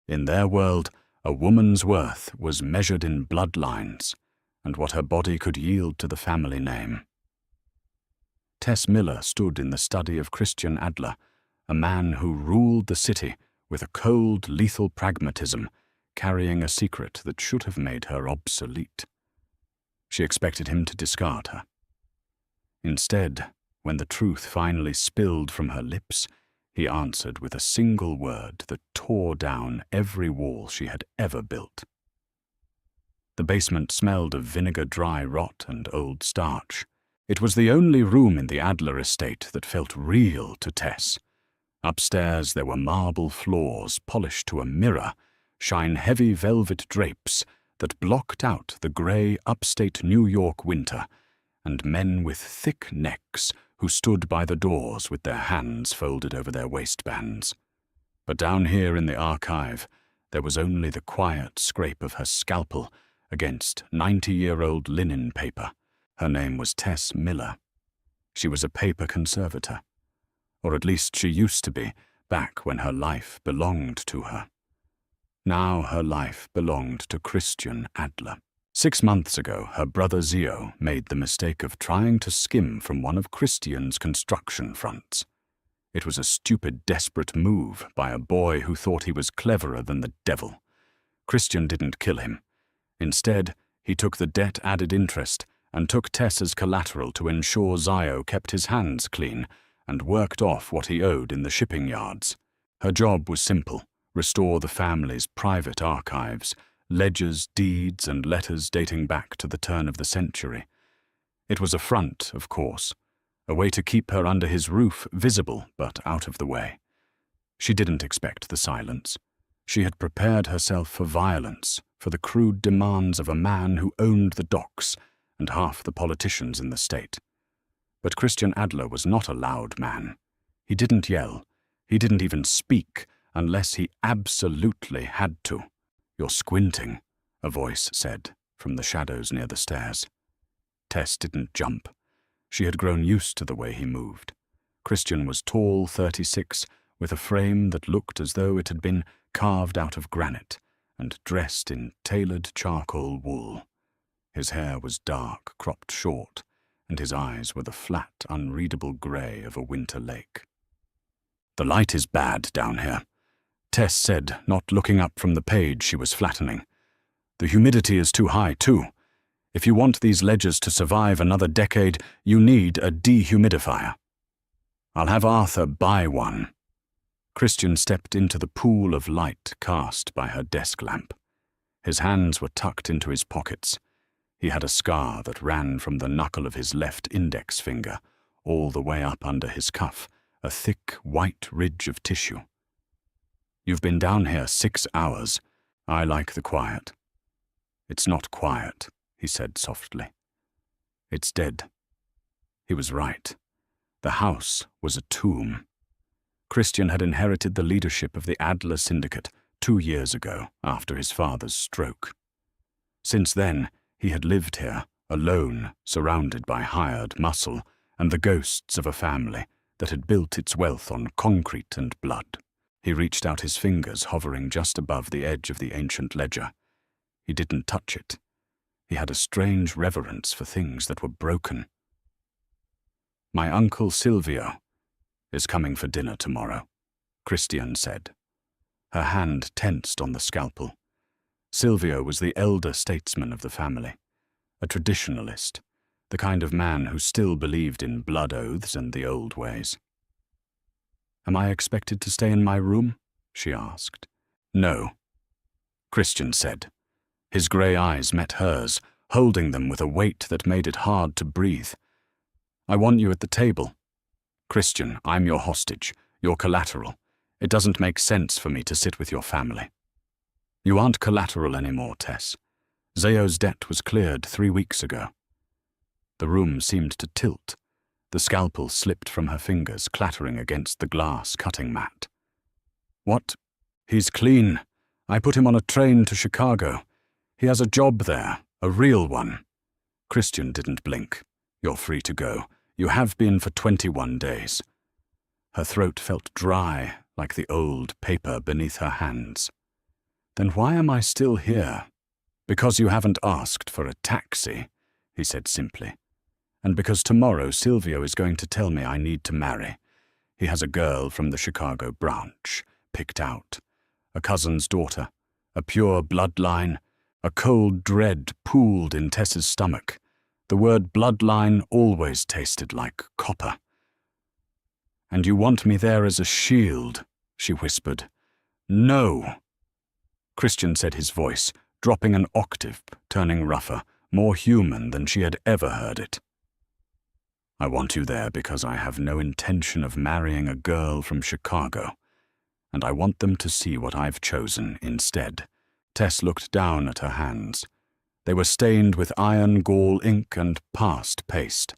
In their world, a woman's worth was measured in bloodlines and what her body could yield to the family name. Tess Miller stood in the study of Christian Adler, a man who ruled the city with a cold, lethal pragmatism, carrying a secret that should have made her obsolete. She expected him to discard her. Instead, when the truth finally spilled from her lips, he answered with a single word that tore down every wall she had ever built. The basement smelled of vinegar, dry rot, and old starch. It was the only room in the Adler estate that felt real to Tess. Upstairs there were marble floors polished to a mirror, shine heavy velvet drapes that blocked out the grey upstate New York winter, and men with thick necks who stood by the doors with their hands folded over their waistbands. But down here in the archive, there was only the quiet scrape of her scalpel against 90-year-old linen paper. Her name was Tess Miller. She was a paper conservator. Or at least she used to be, back when her life belonged to her. Now her life belonged to Christian Adler. 6 months ago, her brother Zio made the mistake of trying to skim from one of Christian's construction fronts. It was a stupid, desperate move by a boy who thought he was cleverer than the devil. Christian didn't kill him. Instead, he took the debt added interest and took Tess as collateral to ensure Zio kept his hands clean and worked off what he owed in the shipping yards. Her job was simple: restore the family's private archives, ledgers, deeds, and letters dating back to the turn of the century. It was a front, of course, a way to keep her under his roof, visible but out of the way. She didn't expect the silence. She had prepared herself for violence, for the crude demands of a man who owned the docks and half the politicians in the state. But Christian Adler was not a loud man. He didn't yell. He didn't even speak unless he absolutely had to. "You're squinting," a voice said from the shadows near the stairs. Tess didn't jump. She had grown used to the way he moved. Christian was tall, 36, with a frame that looked as though it had been carved out of granite and dressed in tailored charcoal wool. His hair was dark, cropped short, and his eyes were the flat, unreadable grey of a winter lake. "The light is bad down here," Tess said, not looking up from the page she was flattening. "The humidity is too high, too. If you want these ledgers to survive another decade, you need a dehumidifier. I'll have Arthur buy one." Christian stepped into the pool of light cast by her desk lamp. His hands were tucked into his pockets. He had a scar that ran from the knuckle of his left index finger all the way up under his cuff, a thick, white ridge of tissue. "You've been down here 6 hours. I like the quiet." "It's not quiet," he said softly. "It's dead." He was right. The house was a tomb. Christian had inherited the leadership of the Adler Syndicate 2 years ago, after his father's stroke. Since then, he had lived here, alone, surrounded by hired muscle and the ghosts of a family that had built its wealth on concrete and blood. He reached out his fingers, hovering just above the edge of the ancient ledger. He didn't touch it. He had a strange reverence for things that were broken. "My uncle Silvio is coming for dinner tomorrow," Christian said. Her hand tensed on the scalpel. Silvio was the elder statesman of the family, a traditionalist, the kind of man who still believed in blood oaths and the old ways. "Am I expected to stay in my room?" she asked. "No," Christian said. His grey eyes met hers, holding them with a weight that made it hard to breathe. "I want you at the table. Christian, I'm your hostage, your collateral. It doesn't make sense for me to sit with your family." "You aren't collateral anymore, Tess. Zayo's debt was cleared 3 weeks ago." The room seemed to tilt. The scalpel slipped from her fingers, clattering against the glass cutting mat. "What? He's clean. I put him on a train to Chicago. He has a job there, a real one." Christian didn't blink. "You're free to go. You have been for 21 days. Her throat felt dry, like the old paper beneath her hands. Then why am I still here? Because you haven't asked for a taxi, he said simply. And because tomorrow Silvio is going to tell me I need to marry. He has a girl from the Chicago branch, picked out. A cousin's daughter, a pure bloodline. A cold dread pooled in Tess's stomach. The word bloodline always tasted like copper. And you want me there as a shield, she whispered. No. Christian said, his voice, dropping an octave, turning rougher, more human than she had ever heard it. I want you there because I have no intention of marrying a girl from Chicago, and I want them to see what I've chosen instead. Tess looked down at her hands. They were stained with iron gall ink and past paste.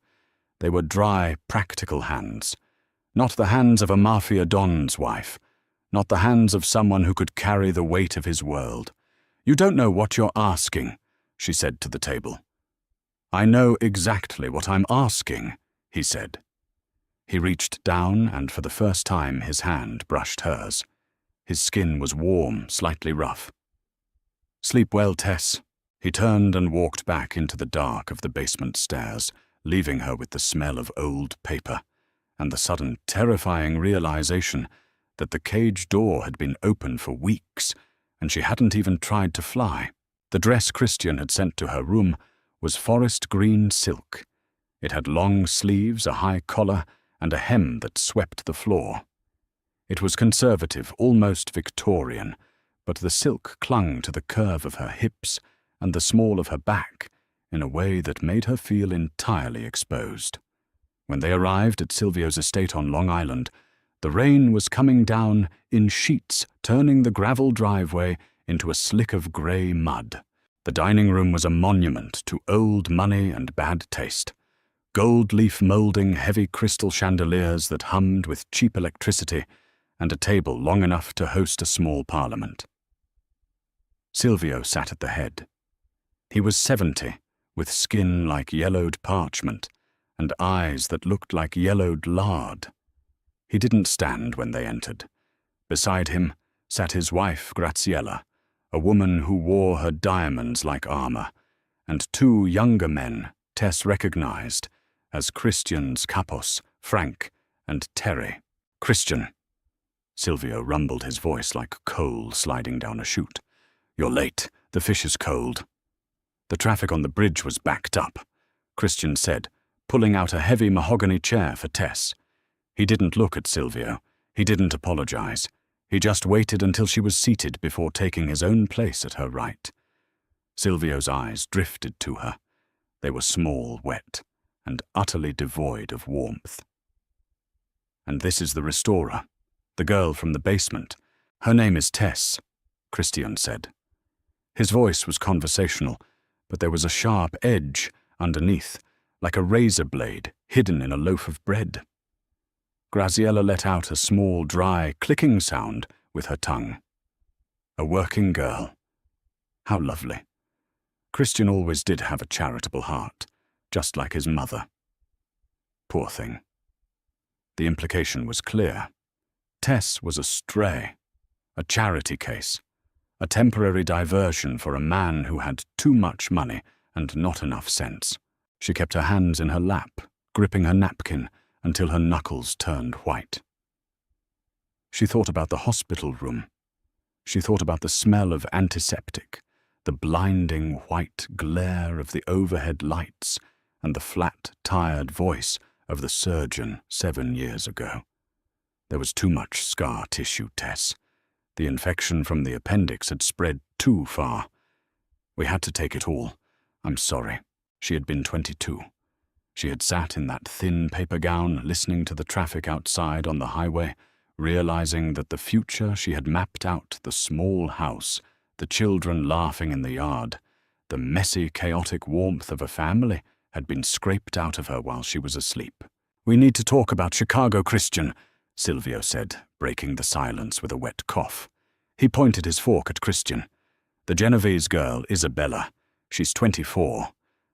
They were dry, practical hands. Not the hands of a Mafia don's wife. Not the hands of someone who could carry the weight of his world. You don't know what you're asking, she said to the table. I know exactly what I'm asking, he said. He reached down and for the first time his hand brushed hers. His skin was warm, slightly rough. Sleep well, Tess. He turned and walked back into the dark of the basement stairs, leaving her with the smell of old paper, and the sudden terrifying realization that the cage door had been open for weeks, and she hadn't even tried to fly. The dress Christian had sent to her room was forest green silk. It had long sleeves, a high collar, and a hem that swept the floor. It was conservative, almost Victorian, but the silk clung to the curve of her hips and the small of her back in a way that made her feel entirely exposed. When they arrived at Silvio's estate on Long Island, the rain was coming down in sheets, turning the gravel driveway into a slick of grey mud. The dining room was a monument to old money and bad taste. Gold leaf moulding heavy crystal chandeliers that hummed with cheap electricity, and a table long enough to host a small parliament. Silvio sat at the head. He was 70, with skin like yellowed parchment, and eyes that looked like yellowed lard. He didn't stand when they entered. Beside him sat his wife, Graziella, a woman who wore her diamonds like armor, and two younger men Tess recognized as Christian's capos, Frank, and Terry. Christian. Silvio rumbled, his voice like coal sliding down a chute. You're late. The fish is cold. The traffic on the bridge was backed up, Christian said, pulling out a heavy mahogany chair for Tess. He didn't look at Silvio. He didn't apologize. He just waited until she was seated before taking his own place at her right. Silvio's eyes drifted to her. They were small, wet, and utterly devoid of warmth. And this is the restorer, the girl from the basement. Her name is Tess, Christian said. His voice was conversational, but there was a sharp edge underneath, like a razor blade hidden in a loaf of bread. Graziella let out a small, dry, clicking sound with her tongue. A working girl. How lovely. Christian always did have a charitable heart, just like his mother. Poor thing. The implication was clear. Tess was a stray, a charity case, a temporary diversion for a man who had too much money and not enough sense. She kept her hands in her lap, gripping her napkin until her knuckles turned white. She thought about the hospital room. She thought about the smell of antiseptic, the blinding white glare of the overhead lights, and the flat, tired voice of the surgeon 7 years ago. There was too much scar tissue, Tess. The infection from the appendix had spread too far. We had to take it all. I'm sorry. She had been 22. She had sat in that thin paper gown, listening to the traffic outside on the highway, realizing that the future she had mapped out, the small house, the children laughing in the yard, the messy, chaotic warmth of a family, had been scraped out of her while she was asleep. We need to talk about Chicago, Christian, Silvio said, breaking the silence with a wet cough. He pointed his fork at Christian. The Genovese girl, Isabella. She's 24.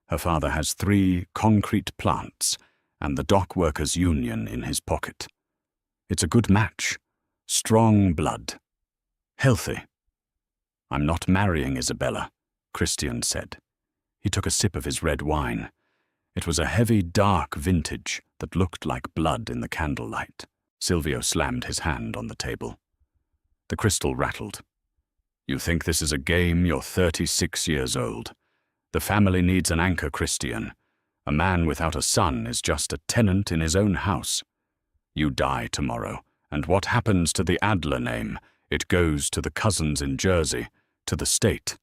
Her father has 3 concrete plants and the dock workers' union in his pocket. It's a good match. Strong blood. Healthy. I'm not marrying Isabella, Christian said. He took a sip of his red wine. It was a heavy, dark vintage that looked like blood in the candlelight. Silvio slammed his hand on the table. The crystal rattled. You think this is a game? You're 36 years old. The family needs an anchor, Christian. A man without a son is just a tenant in his own house. You die tomorrow, and what happens to the Adler name? It goes to the cousins in Jersey, to the state.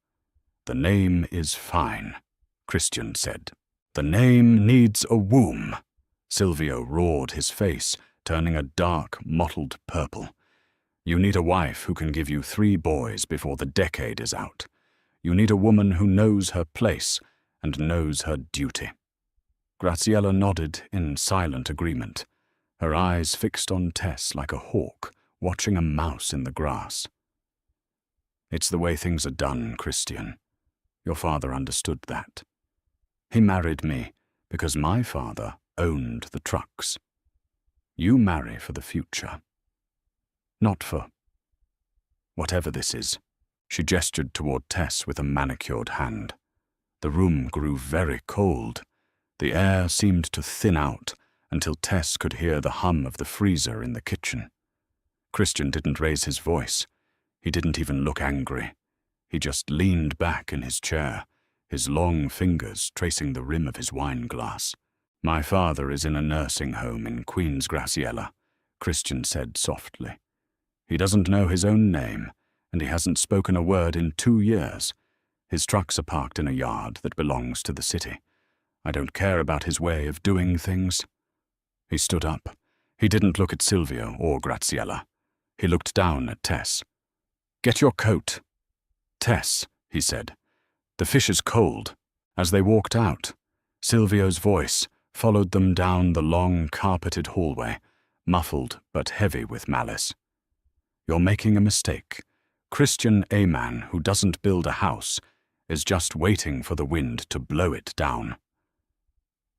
The name is fine, Christian said. The name needs a womb. Silvio roared, his face turning a dark, mottled purple. You need a wife who can give you 3 boys before the decade is out. You need a woman who knows her place and knows her duty. Graciela nodded in silent agreement, her eyes fixed on Tess like a hawk watching a mouse in the grass. It's the way things are done, Christian. Your father understood that. He married me because my father owned the trucks. You marry for the future. Not for whatever this is. She gestured toward Tess with a manicured hand. The room grew very cold. The air seemed to thin out until Tess could hear the hum of the freezer in the kitchen. Christian didn't raise his voice. He didn't even look angry. He just leaned back in his chair, his long fingers tracing the rim of his wine glass. My father is in a nursing home in Queens, Graciela, Christian said softly. He doesn't know his own name, and he hasn't spoken a word in 2 years. His trucks are parked in a yard that belongs to the city. I don't care about his way of doing things. He stood up. He didn't look at Silvio or Graciela. He looked down at Tess. Get your coat. Tess, he said. The fish is cold. As they walked out, Silvio's voice followed them down the long, carpeted hallway, muffled but heavy with malice. You're making a mistake. Christian A. man who doesn't build a house is just waiting for the wind to blow it down.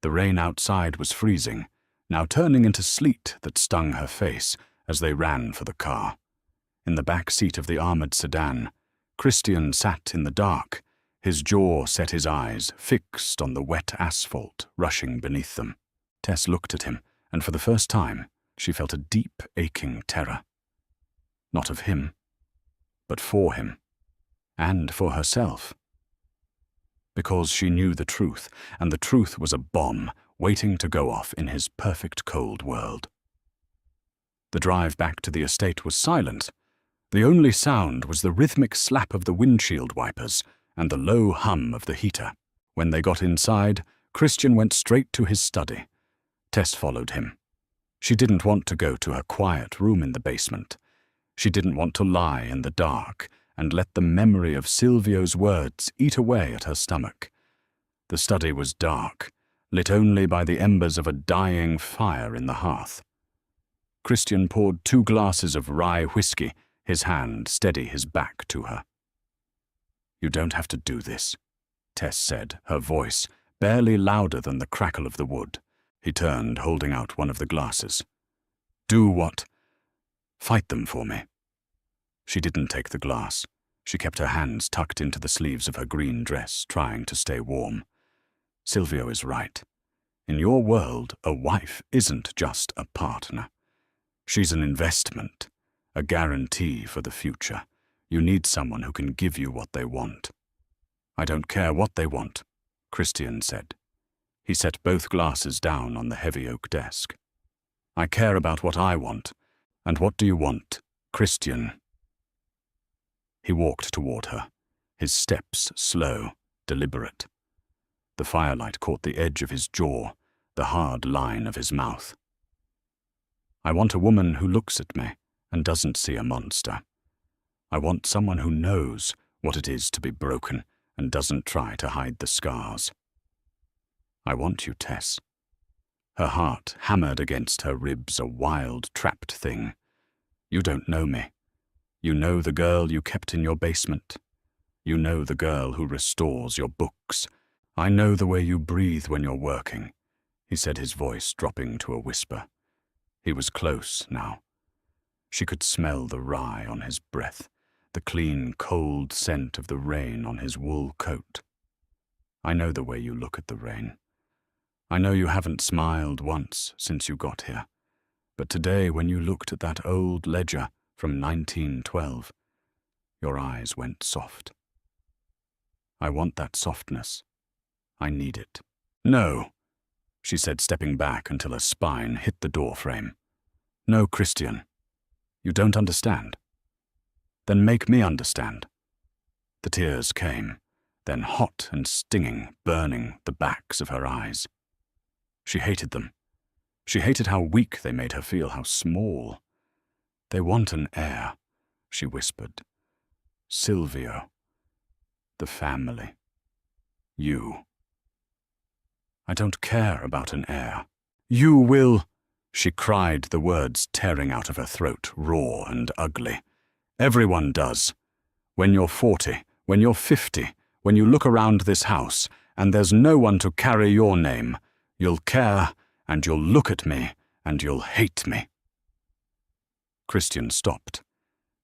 The rain outside was freezing, now turning into sleet that stung her face as they ran for the car. In the back seat of the armored sedan, Christian sat in the dark, his jaw set, his eyes fixed on the wet asphalt rushing beneath them. Tess looked at him, and for the first time, she felt a deep, aching terror. Not of him, but for him, and for herself. Because she knew the truth, and the truth was a bomb waiting to go off in his perfect cold world. The drive back to the estate was silent. The only sound was the rhythmic slap of the windshield wipers and the low hum of the heater. When they got inside, Christian went straight to his study. Tess followed him. She didn't want to go to her quiet room in the basement. She didn't want to lie in the dark and let the memory of Silvio's words eat away at her stomach. The study was dark, lit only by the embers of a dying fire in the hearth. Christian poured 2 glasses of rye whiskey, his hand steady his back to her. You don't have to do this, Tess said, her voice barely louder than the crackle of the wood. He turned, holding out one of the glasses. Do what? Fight them for me. She didn't take the glass. She kept her hands tucked into the sleeves of her green dress, trying to stay warm. Silvio is right. In your world, a wife isn't just a partner. She's an investment, a guarantee for the future. You need someone who can give you what they want. I don't care what they want, Christian said. He set both glasses down on the heavy oak desk. I care about what I want. And what do you want, Christian? He walked toward her, his steps slow, deliberate. The firelight caught the edge of his jaw, the hard line of his mouth. I want a woman who looks at me and doesn't see a monster. I want someone who knows what it is to be broken and doesn't try to hide the scars. I want you, Tess. Her heart hammered against her ribs, a wild, trapped thing. You don't know me. You know the girl you kept in your basement. You know the girl who restores your books. I know the way you breathe when you're working, he said, his voice dropping to a whisper. He was close now. She could smell the rye on his breath, the clean, cold scent of the rain on his wool coat. I know the way you look at the rain. I know you haven't smiled once since you got here, but today when you looked at that old ledger from 1912, your eyes went soft. I want that softness. I need it. No, she said, stepping back until her spine hit the door frame. No, Christian. You don't understand. Then make me understand. The tears came, then hot and stinging, burning the backs of her eyes. She hated them. She hated how weak they made her feel, how small. They want an heir, she whispered. Silvio. The family. You. I don't care about an heir. You will, she cried, the words tearing out of her throat, raw and ugly. Everyone does. When you're 40, when you're 50, when you look around this house and there's no one to carry your name, you'll care and you'll look at me and you'll hate me. Christian stopped.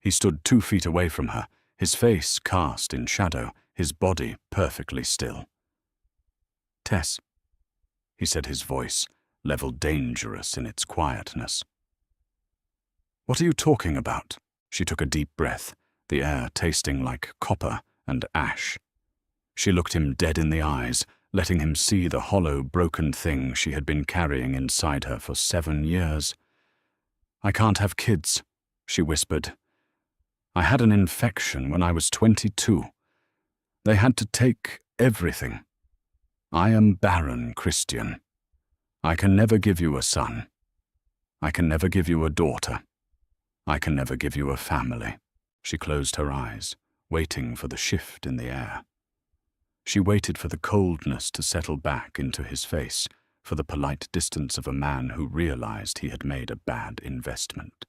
He stood 2 feet away from her, his face cast in shadow, his body perfectly still. Tess, he said, his voice level dangerous in its quietness. What are you talking about? She took a deep breath, the air tasting like copper and ash. She looked him dead in the eyes, letting him see the hollow, broken thing she had been carrying inside her for 7 years. I can't have kids, she whispered. I had an infection when I was 22. They had to take everything. I am barren, Christian. I can never give you a son. I can never give you a daughter. I can never give you a family. She closed her eyes, waiting for the shift in the air. She waited for the coldness to settle back into his face, for the polite distance of a man who realized he had made a bad investment.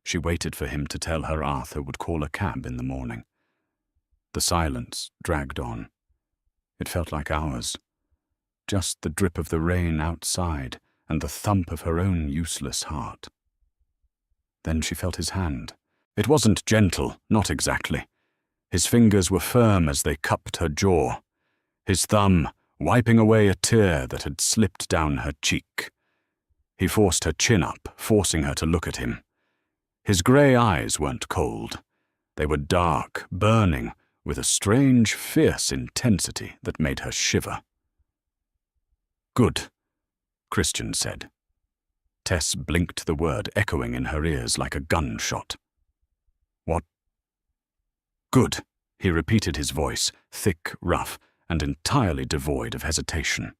She waited for him to tell her Arthur would call a cab in the morning. The silence dragged on. It felt like hours. Just the drip of the rain outside and the thump of her own useless heart. Then she felt his hand. It wasn't gentle, not exactly. His fingers were firm as they cupped her jaw, his thumb wiping away a tear that had slipped down her cheek. He forced her chin up, forcing her to look at him. His grey eyes weren't cold. They were dark, burning, with a strange, fierce intensity that made her shiver. Good, Christian said. Tess blinked the word echoing in her ears like a gunshot. What? Good, he repeated, his voice thick, rough, and entirely devoid of hesitation.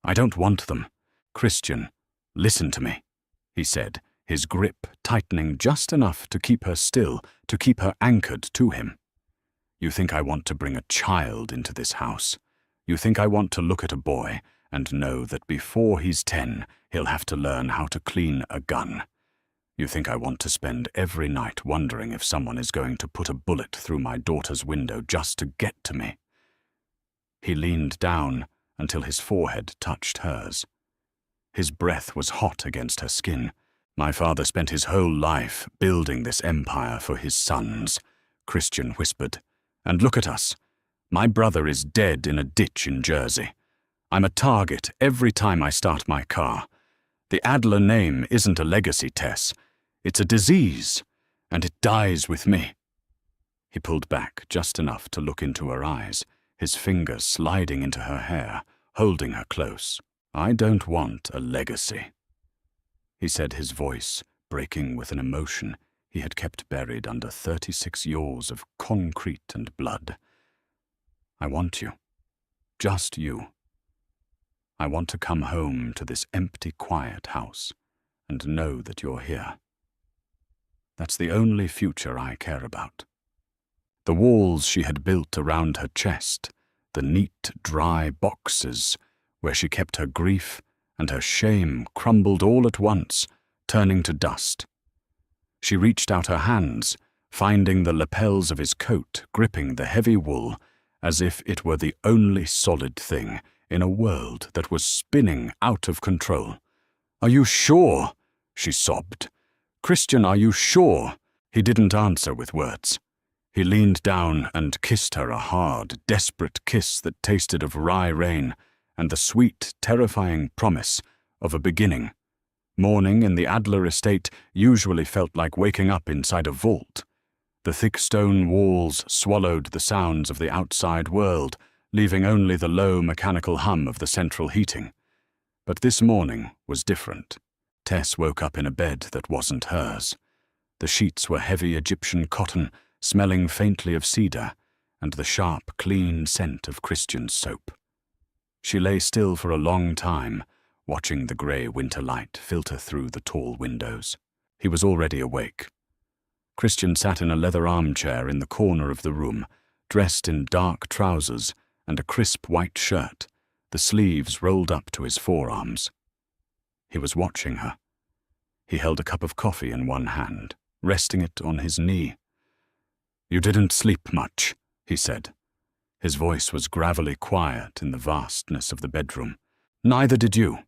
I don't want them. Christian, listen to me, he said, his grip tightening just enough to keep her still, to keep her anchored to him. You think I want to bring a child into this house. You think I want to look at a boy and know that before he's 10, he'll have to learn how to clean a gun. You think I want to spend every night wondering if someone is going to put a bullet through my daughter's window just to get to me. He leaned down until his forehead touched hers. His breath was hot against her skin. My father spent his whole life building this empire for his sons, Christian whispered. And look at us. My brother is dead in a ditch in Jersey. I'm a target every time I start my car. The Adler name isn't a legacy, Tess. It's a disease, and it dies with me. He pulled back just enough to look into her eyes, his fingers sliding into her hair, holding her close. I don't want a legacy, he said, his voice breaking with an emotion he had kept buried under 36 years of concrete and blood. I want you. Just you. I want to come home to this empty, quiet house and know that you're here. That's the only future I care about. The walls she had built around her chest, the neat, dry boxes where she kept her grief and her shame crumbled all at once, turning to dust. She reached out her hands, finding the lapels of his coat gripping the heavy wool as if it were the only solid thing in a world that was spinning out of control. Are you sure? She sobbed. Christian, are you sure? He didn't answer with words. He leaned down and kissed her a hard, desperate kiss that tasted of rye rain and the sweet, terrifying promise of a beginning. Morning in the Adler estate usually felt like waking up inside a vault. The thick stone walls swallowed the sounds of the outside world, leaving only the low mechanical hum of the central heating. But this morning was different. Tess woke up in a bed that wasn't hers. The sheets were heavy Egyptian cotton, smelling faintly of cedar, and the sharp, clean scent of Christian's soap. She lay still for a long time, watching the grey winter light filter through the tall windows. He was already awake. Christian sat in a leather armchair in the corner of the room, dressed in dark trousers and a crisp white shirt, the sleeves rolled up to his forearms. He was watching her. He held a cup of coffee in one hand, resting it on his knee. "You didn't sleep much," he said. His voice was gravelly quiet in the vastness of the bedroom. "Neither did you."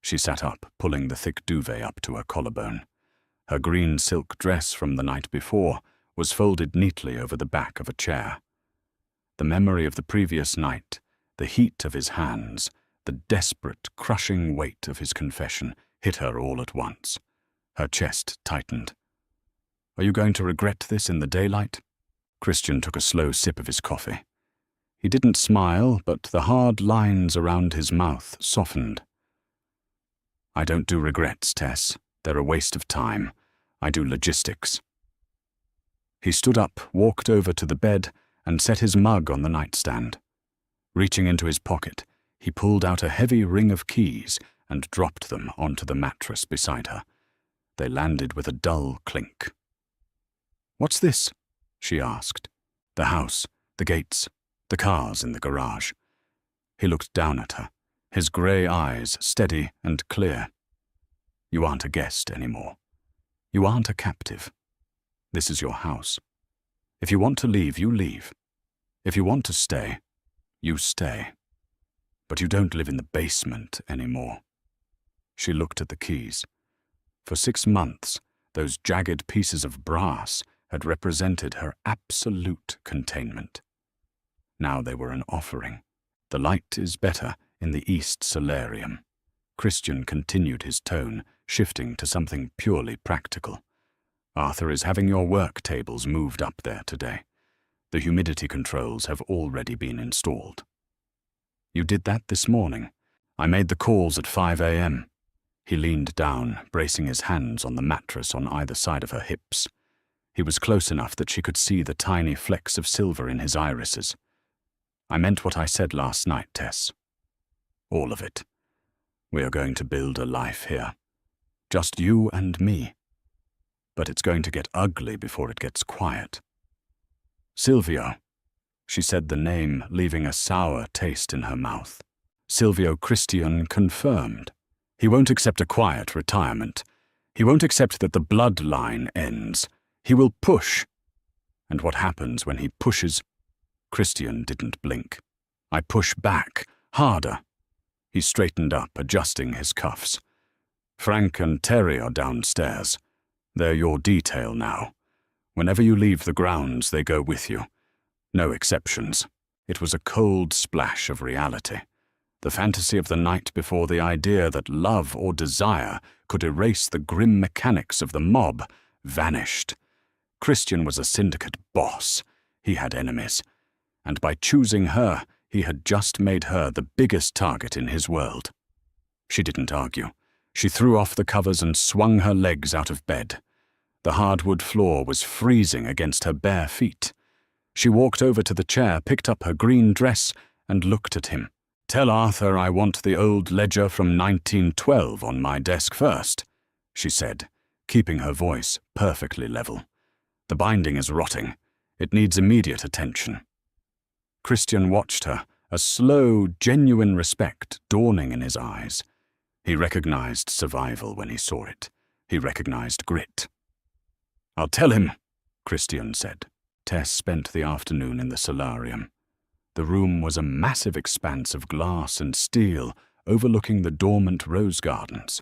She sat up, pulling the thick duvet up to her collarbone. Her green silk dress from the night before was folded neatly over the back of a chair. The memory of the previous night, the heat of his hands, the desperate, crushing weight of his confession hit her all at once. Her chest tightened. "Are you going to regret this in the daylight?" Christian took a slow sip of his coffee. He didn't smile, but the hard lines around his mouth softened. "I don't do regrets, Tess. They're a waste of time. I do logistics." He stood up, walked over to the bed, and set his mug on the nightstand. Reaching into his pocket, he pulled out a heavy ring of keys and dropped them onto the mattress beside her. They landed with a dull clink. "What's this?" she asked. "The house, the gates, the cars in the garage." He looked down at her, his grey eyes steady and clear. "You aren't a guest anymore. You aren't a captive. This is your house. If you want to leave, you leave. If you want to stay, you stay. But you don't live in the basement anymore." She looked at the keys. For 6 months, those jagged pieces of brass had represented her absolute containment. Now they were an offering. "The light is better in the East Solarium." Christian continued his tone, shifting to something purely practical. "Arthur is having your work tables moved up there today. The humidity controls have already been installed." "You did that this morning. I made the calls at 5 a.m. He leaned down, bracing his hands on the mattress on either side of her hips. He was close enough that she could see the tiny flecks of silver in his irises. "I meant what I said last night, Tess. All of it. We are going to build a life here. Just you and me. But it's going to get ugly before it gets quiet." "Silvio." She said the name, leaving a sour taste in her mouth. Silvio Christian confirmed. He won't accept a quiet retirement. He won't accept that the bloodline ends. He will push. And what happens when he pushes? Christian didn't blink. "I push back, harder." He straightened up, adjusting his cuffs. "Frank and Terry are downstairs. They're your detail now. Whenever you leave the grounds, they go with you. No exceptions." It was a cold splash of reality. The fantasy of the night before, the idea that love or desire could erase the grim mechanics of the mob, vanished. Christian was a syndicate boss. He had enemies. And by choosing her, he had just made her the biggest target in his world. She didn't argue. She threw off the covers and swung her legs out of bed. The hardwood floor was freezing against her bare feet. She walked over to the chair, picked up her green dress, and looked at him. "Tell Arthur I want the old ledger from 1912 on my desk first," she said, keeping her voice perfectly level. "The binding is rotting. It needs immediate attention." Christian watched her, a slow, genuine respect dawning in his eyes. He recognized survival when he saw it. He recognized grit. "I'll tell him," Christian said. Tess spent the afternoon in the solarium. The room was a massive expanse of glass and steel overlooking the dormant rose gardens.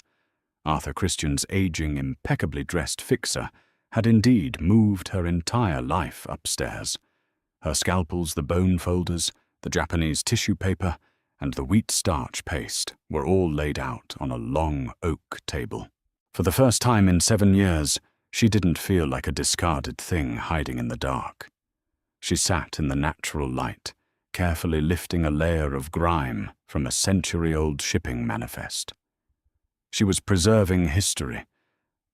Arthur Christian's aging, impeccably dressed fixer had indeed moved her entire life upstairs. Her scalpels, the bone folders, the Japanese tissue paper, and the wheat starch paste were all laid out on a long oak table. For the first time in 7 years, she didn't feel like a discarded thing hiding in the dark. She sat in the natural light, carefully lifting a layer of grime from a century-old shipping manifest. She was preserving history,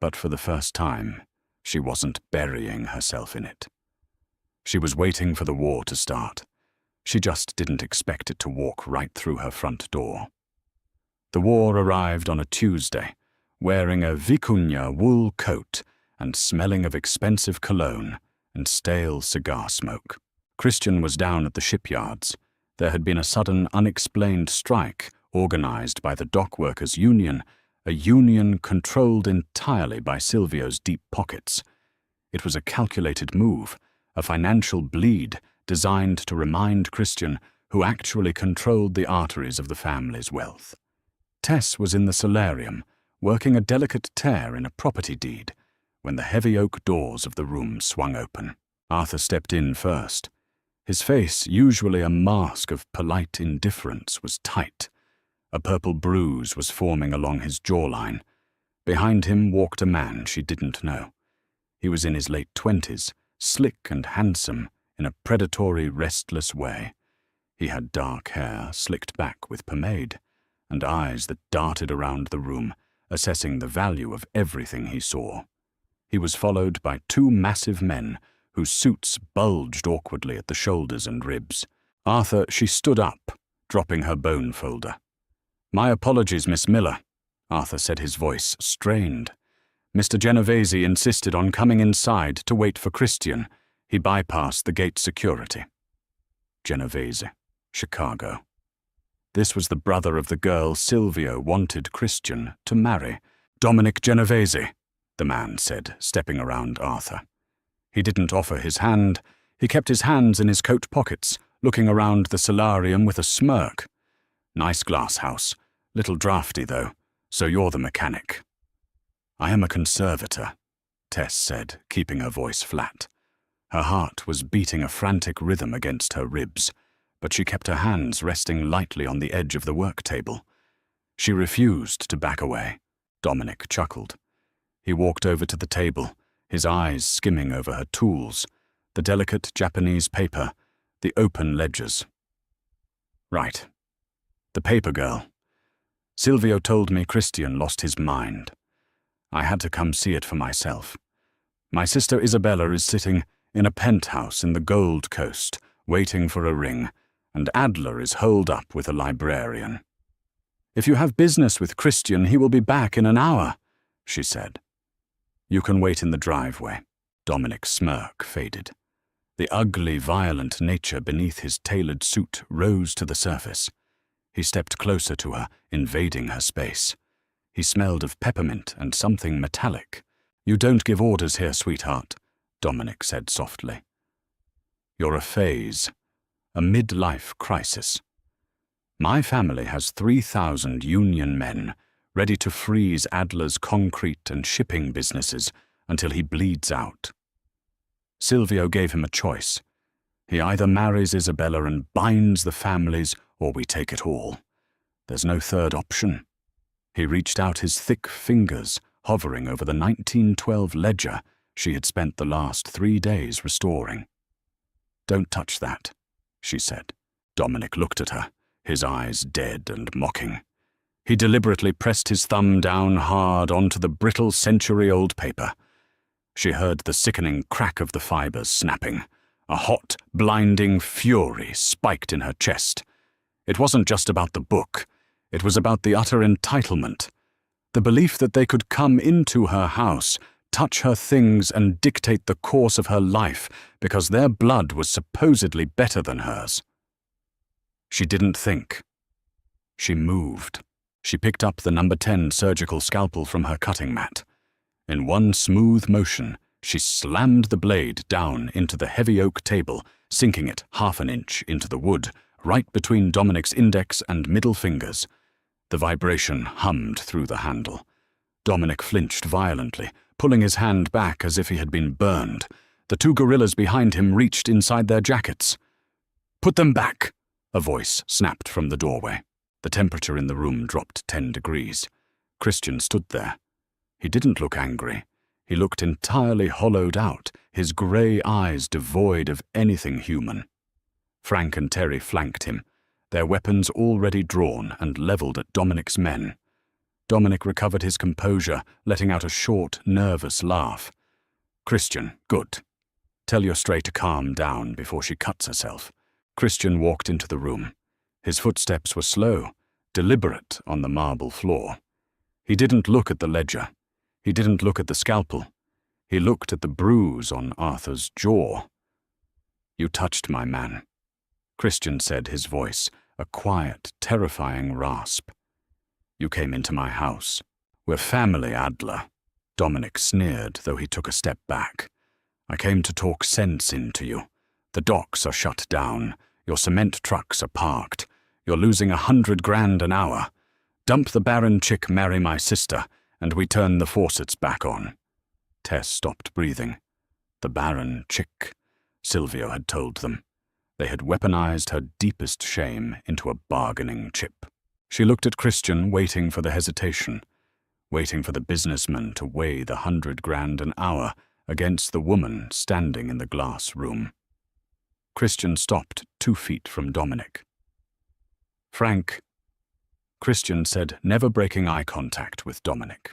but for the first time, she wasn't burying herself in it. She was waiting for the war to start. She just didn't expect it to walk right through her front door. The war arrived on a Tuesday, wearing a vicuña wool coat and smelling of expensive cologne and stale cigar smoke. Christian was down at the shipyards. There had been a sudden, unexplained strike organized by the dock workers' union, a union controlled entirely by Silvio's deep pockets. It was a calculated move, a financial bleed designed to remind Christian who actually controlled the arteries of the family's wealth. Tess was in the solarium, working a delicate tear in a property deed, when the heavy oak doors of the room swung open. Arthur stepped in first. His face, usually a mask of polite indifference, was tight. A purple bruise was forming along his jawline. Behind him walked a man she didn't know. He was in his late 20s, slick and handsome in a predatory, restless way. He had dark hair slicked back with pomade, and eyes that darted around the room, assessing the value of everything he saw. He was followed by 2 massive men whose suits bulged awkwardly at the shoulders and ribs. Arthur, she stood up, dropping her bone folder. "My apologies, Miss Miller," Arthur said, his voice strained. "Mr. Genovese insisted on coming inside to wait for Christian. He bypassed the gate security." Genovese, Chicago. This was the brother of the girl Silvio wanted Christian to marry. "Dominic Genovese," the man said, stepping around Arthur. He didn't offer his hand. He kept his hands in his coat pockets, looking around the solarium with a smirk. "Nice glass house. Little drafty, though. So you're the mechanic." "I am a conservator," Tess said, keeping her voice flat. Her heart was beating a frantic rhythm against her ribs, but she kept her hands resting lightly on the edge of the work table. She refused to back away. Dominic chuckled. He walked over to the table, his eyes skimming over her tools, the delicate Japanese paper, the open ledgers. "Right. The paper girl. Silvio told me Christian lost his mind. I had to come see it for myself. My sister Isabella is sitting in a penthouse in the Gold Coast, waiting for a ring, and Adler is holed up with a librarian. If you have business with Christian, he will be back in an hour," she said. "You can wait in the driveway." Dominic's smirk faded. The ugly, violent nature beneath his tailored suit rose to the surface. He stepped closer to her, invading her space. He smelled of peppermint and something metallic. "You don't give orders here, sweetheart," Dominic said softly. "You're a phase, a midlife crisis. My family has 3,000 union men ready to freeze Adler's concrete and shipping businesses until he bleeds out. Silvio gave him a choice. He either marries Isabella and binds the families, or we take it all. There's no third option." He reached out his thick fingers, hovering over the 1912 ledger she had spent the last 3 days restoring. "Don't touch that," she said. Dominic looked at her, his eyes dead and mocking. He deliberately pressed his thumb down hard onto the brittle century-old paper. She heard the sickening crack of the fibers snapping. A hot, blinding fury spiked in her chest. It wasn't just about the book. It was about the utter entitlement. The belief that they could come into her house, touch her things, and dictate the course of her life because their blood was supposedly better than hers. She didn't think. She moved. She picked up the number 10 surgical scalpel from her cutting mat. In one smooth motion, she slammed the blade down into the heavy oak table, sinking it 1/2 inch into the wood, right between Dominic's index and middle fingers. The vibration hummed through the handle. Dominic flinched violently, pulling his hand back as if he had been burned. The two gorillas behind him reached inside their jackets. "Put them back," a voice snapped from the doorway. The temperature in the room dropped 10 degrees. Christian stood there. He didn't look angry. He looked entirely hollowed out, his grey eyes devoid of anything human. Frank and Terry flanked him, their weapons already drawn and levelled at Dominic's men. Dominic recovered his composure, letting out a short, nervous laugh. "Christian, good. Tell your stray to calm down before she cuts herself." Christian walked into the room. His footsteps were slow, deliberate on the marble floor. He didn't look at the ledger. He didn't look at the scalpel. He looked at the bruise on Arthur's jaw. "You touched my man," Christian said, his voice a quiet, terrifying rasp. "You came into my house. We're family, Adler." Dominic sneered, though he took a step back. "I came to talk sense into you. The docks are shut down. Your cement trucks are parked. You're losing $100,000 an hour. Dump the barren chick, marry my sister, and we turn the faucets back on." Tess stopped breathing. The barren chick, Silvio had told them. They had weaponized her deepest shame into a bargaining chip. She looked at Christian, waiting for the hesitation, waiting for the businessman to weigh the $100,000 an hour against the woman standing in the glass room. Christian stopped 2 feet from Dominic. "Frank," Christian said, never breaking eye contact with Dominic.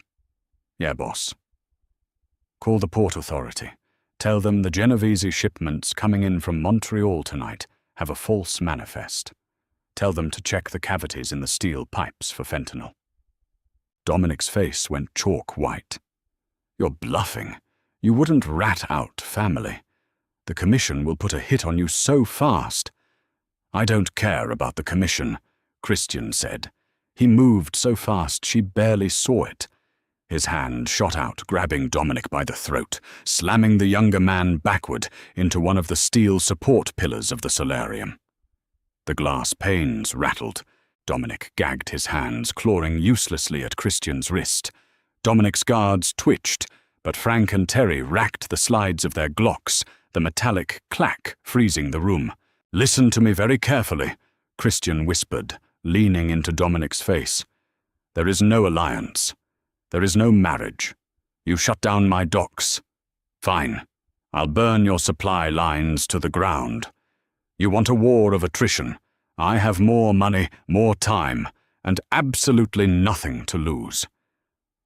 "Yeah, boss." "Call the port authority. Tell them the Genovese shipments coming in from Montreal tonight have a false manifest. Tell them to check the cavities in the steel pipes for fentanyl." Dominic's face went chalk white. "You're bluffing. You wouldn't rat out family. The commission will put a hit on you so fast." "I don't care about the commission," Christian said. He moved so fast she barely saw it. His hand shot out, grabbing Dominic by the throat, slamming the younger man backward into one of the steel support pillars of the solarium. The glass panes rattled. Dominic gagged his hands, clawing uselessly at Christian's wrist. Dominic's guards twitched, but Frank and Terry racked the slides of their Glocks, the metallic clack freezing the room. "Listen to me very carefully," Christian whispered, leaning into Dominic's face. "There is no alliance. There is no marriage. You shut down my docks. Fine. I'll burn your supply lines to the ground. You want a war of attrition. I have more money, more time, and absolutely nothing to lose.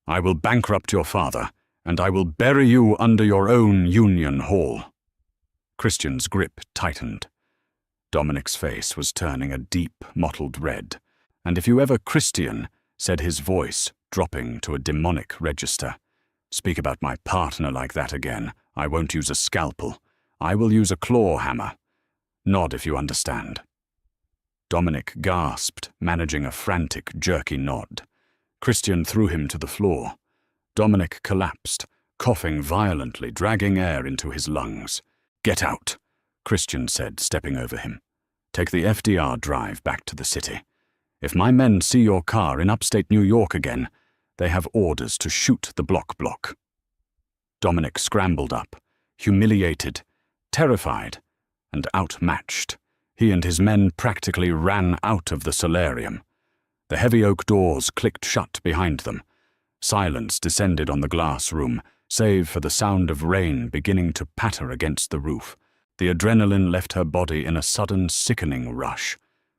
I will bankrupt your father, and I will bury you under your own union hall." Christian's grip tightened. Dominic's face was turning a deep, mottled red. "And if you ever Christian," said his voice, dropping to a demonic register, "speak about my partner like that again, I won't use a scalpel. I will use a claw hammer. Nod if you understand." Dominic gasped, managing a frantic, jerky nod. Christian threw him to the floor. Dominic collapsed, coughing violently, dragging air into his lungs. "Get out," Christian said, stepping over him. "Take the FDR drive back to the city. If my men see your car in upstate New York again, they have orders to shoot the block. Dominic scrambled up, humiliated, terrified, and outmatched. He and his men practically ran out of the solarium. The heavy oak doors clicked shut behind them. Silence descended on the glass room, save for the sound of rain beginning to patter against the roof. The adrenaline left her body in a sudden, sickening rush.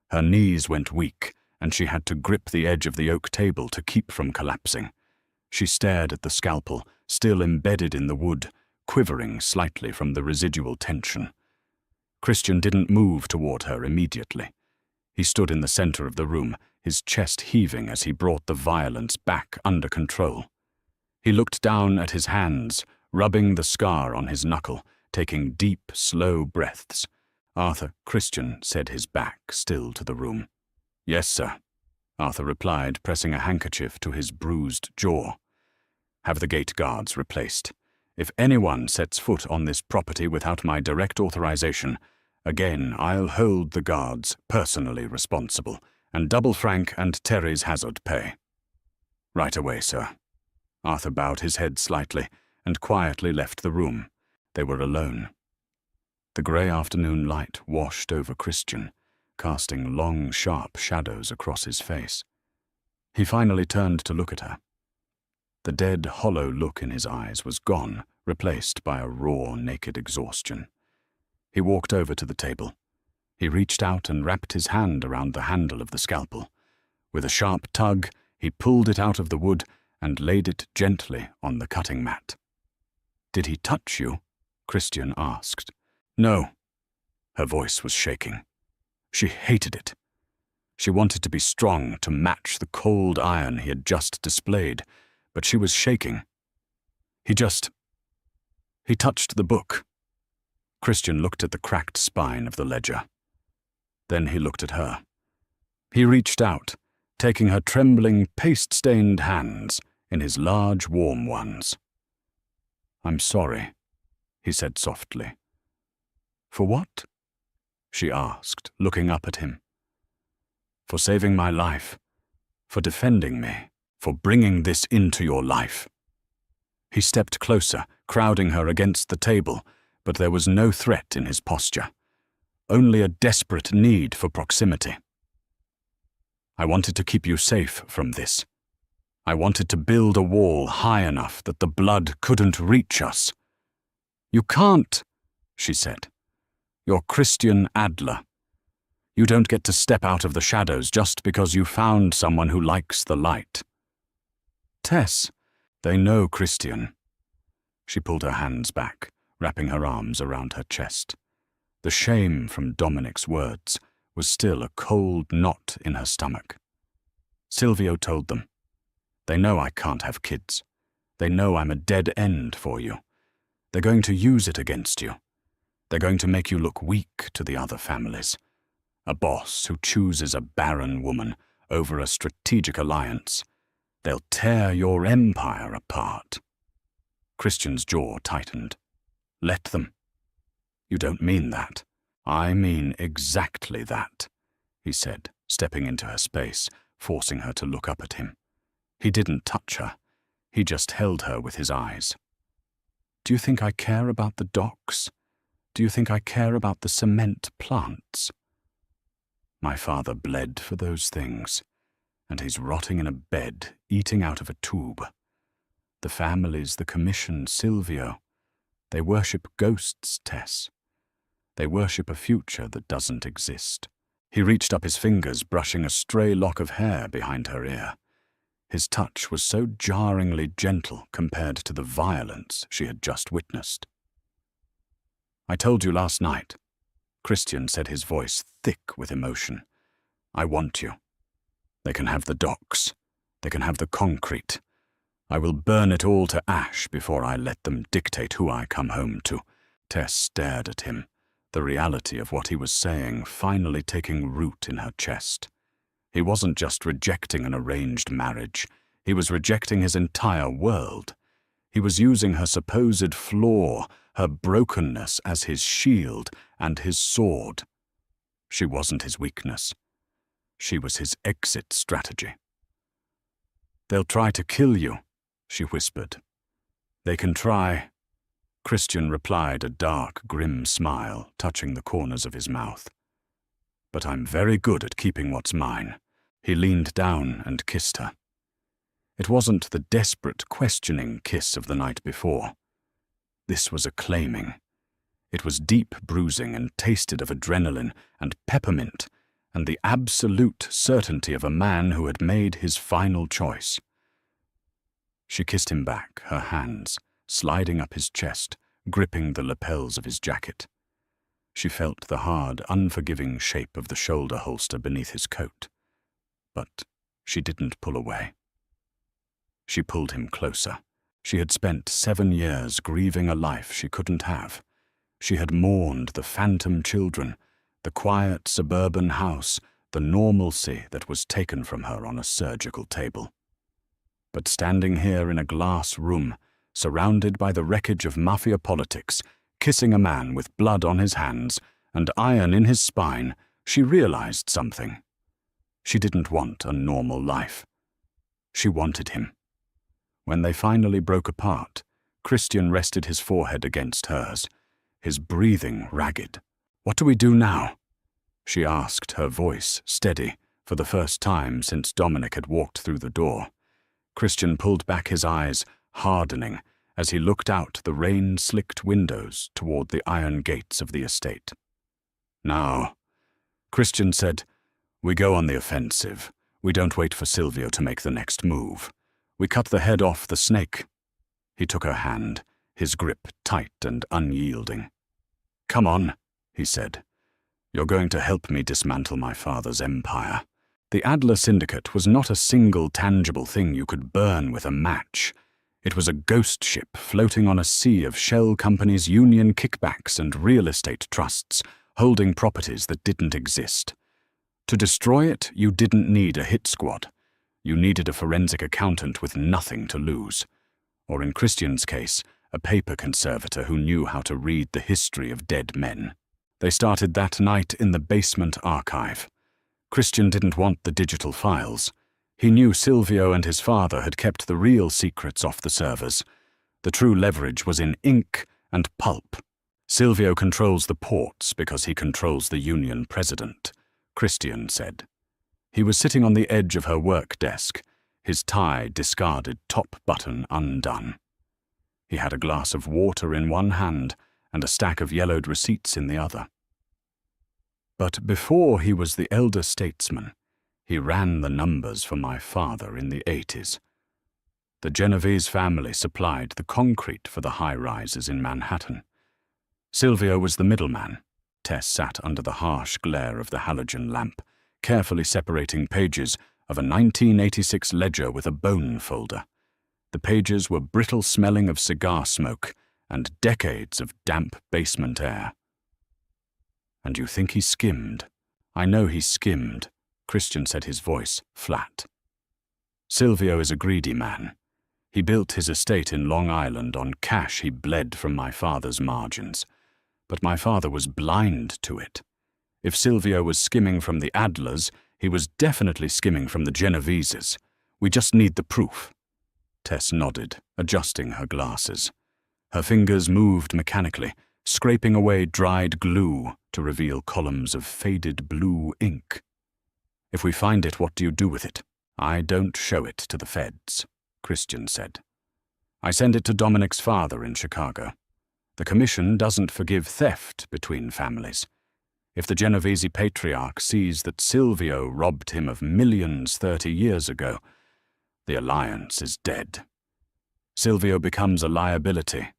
Her knees went weak, and she had to grip the edge of the oak table to keep from collapsing. She stared at the scalpel, still embedded in the wood, quivering slightly from the residual tension. Christian didn't move toward her immediately. He stood in the center of the room, his chest heaving as he brought the violence back under control. He looked down at his hands, rubbing the scar on his knuckle, taking deep, slow breaths. Arthur, Christian said, his back still to the room. "Yes, sir," Arthur replied, pressing a handkerchief to his bruised jaw. "Have the gate guards replaced. If anyone sets foot on this property without my direct authorization, again I'll hold the guards personally responsible and double Frank and Terry's hazard pay." "Right away, sir." Arthur bowed his head slightly, and quietly left the room. They were alone. The grey afternoon light washed over Christian, casting long, sharp shadows across his face. He finally turned to look at her. The dead, hollow look in his eyes was gone, replaced by a raw, naked exhaustion. He walked over to the table. He reached out and wrapped his hand around the handle of the scalpel. With a sharp tug, he pulled it out of the wood and laid it gently on the cutting mat. "Did he touch you?" Christian asked. "No." Her voice was shaking. She hated it. She wanted to be strong to match the cold iron he had just displayed, but she was shaking. He touched the book." Christian looked at the cracked spine of the ledger. Then he looked at her. He reached out, taking her trembling, paste-stained hands in his large, warm ones. "I'm sorry," he said softly. "For what?" she asked, looking up at him. "For saving my life, for defending me, for bringing this into your life." He stepped closer, crowding her against the table, but there was no threat in his posture, only a desperate need for proximity. "I wanted to keep you safe from this. I wanted to build a wall high enough that the blood couldn't reach us." "You can't," she said. "You're Christian Adler. You don't get to step out of the shadows just because you found someone who likes the light." "Tess, they know Christian." She pulled her hands back, wrapping her arms around her chest. The shame from Dominic's words was still a cold knot in her stomach. "Silvio told them. They know I can't have kids. They know I'm a dead end for you. They're going to use it against you. They're going to make you look weak to the other families. A boss who chooses a barren woman over a strategic alliance. They'll tear your empire apart." Christian's jaw tightened. "Let them." "You don't mean that." "I mean exactly that," he said, stepping into her space, forcing her to look up at him. He didn't touch her. He just held her with his eyes. "Do you think I care about the docks? Do you think I care about the cement plants? My father bled for those things, and he's rotting in a bed, eating out of a tube. The families, the commission, Silvio, they worship ghosts, Tess. They worship a future that doesn't exist." He reached up his fingers, brushing a stray lock of hair behind her ear. His touch was so jarringly gentle compared to the violence she had just witnessed. "I told you last night," Christian said, his voice thick with emotion. "I want you. They can have the docks. They can have the concrete. I will burn it all to ash before I let them dictate who I come home to." Tess stared at him, the reality of what he was saying finally taking root in her chest. He wasn't just rejecting an arranged marriage. He was rejecting his entire world. He was using her supposed flaw, her brokenness, as his shield and his sword. She wasn't his weakness. She was his exit strategy. "They'll try to kill you," she whispered. "They can try." Christian replied, a dark, grim smile touching the corners of his mouth. "But I'm very good at keeping what's mine." He leaned down and kissed her. It wasn't the desperate, questioning kiss of the night before. This was a claiming. It was deep bruising and tasted of adrenaline and peppermint and the absolute certainty of a man who had made his final choice. She kissed him back, her hands sliding up his chest, gripping the lapels of his jacket. She felt the hard, unforgiving shape of the shoulder holster beneath his coat. But she didn't pull away. She pulled him closer. She had spent 7 years grieving a life she couldn't have. She had mourned the phantom children, the quiet suburban house, the normalcy that was taken from her on a surgical table. But standing here in a glass room, surrounded by the wreckage of Mafia politics, kissing a man with blood on his hands and iron in his spine, she realized something. She didn't want a normal life. She wanted him. When they finally broke apart, Christian rested his forehead against hers, his breathing ragged. "What do we do now?" she asked, her voice steady, for the first time since Dominic had walked through the door. Christian pulled back his eyes, hardening, as he looked out the rain-slicked windows toward the iron gates of the estate. "Now," Christian said, "we go on the offensive. We don't wait for Silvio to make the next move. We cut the head off the snake." He took her hand, his grip tight and unyielding. "Come on," he said. "You're going to help me dismantle my father's empire." The Adler Syndicate was not a single tangible thing you could burn with a match. It was a ghost ship floating on a sea of shell companies' union kickbacks and real estate trusts, holding properties that didn't exist. To destroy it, you didn't need a hit squad. You needed a forensic accountant with nothing to lose. Or in Christian's case, a paper conservator who knew how to read the history of dead men. They started that night in the basement archive. Christian didn't want the digital files. He knew Silvio and his father had kept the real secrets off the servers. The true leverage was in ink and pulp. Silvio controls the ports because he controls the union president, Christian said. He was sitting on the edge of her work desk, his tie discarded, top button undone. He had a glass of water in one hand and a stack of yellowed receipts in the other. But before he was the elder statesman, he ran the numbers for my father in the 80s. The Genovese family supplied the concrete for the high-rises in Manhattan. Silvio was the middleman. Tess sat under the harsh glare of the halogen lamp, carefully separating pages of a 1986 ledger with a bone folder. The pages were brittle-smelling of cigar smoke and decades of damp basement air. "And you think he skimmed?" "I know he skimmed," Christian said, his voice flat. "Silvio is a greedy man. He built his estate in Long Island on cash he bled from my father's margins. But my father was blind to it. If Silvio was skimming from the Adlers, he was definitely skimming from the Genoveses. We just need the proof." Tess nodded, adjusting her glasses. Her fingers moved mechanically, scraping away dried glue to reveal columns of faded blue ink. "If we find it, what do you do with it?" "I don't show it to the feds," Christian said. "I send it to Dominic's father in Chicago. The commission doesn't forgive theft between families. If the Genovese patriarch sees that Silvio robbed him of millions 30 years ago, the alliance is dead. Silvio becomes a liability.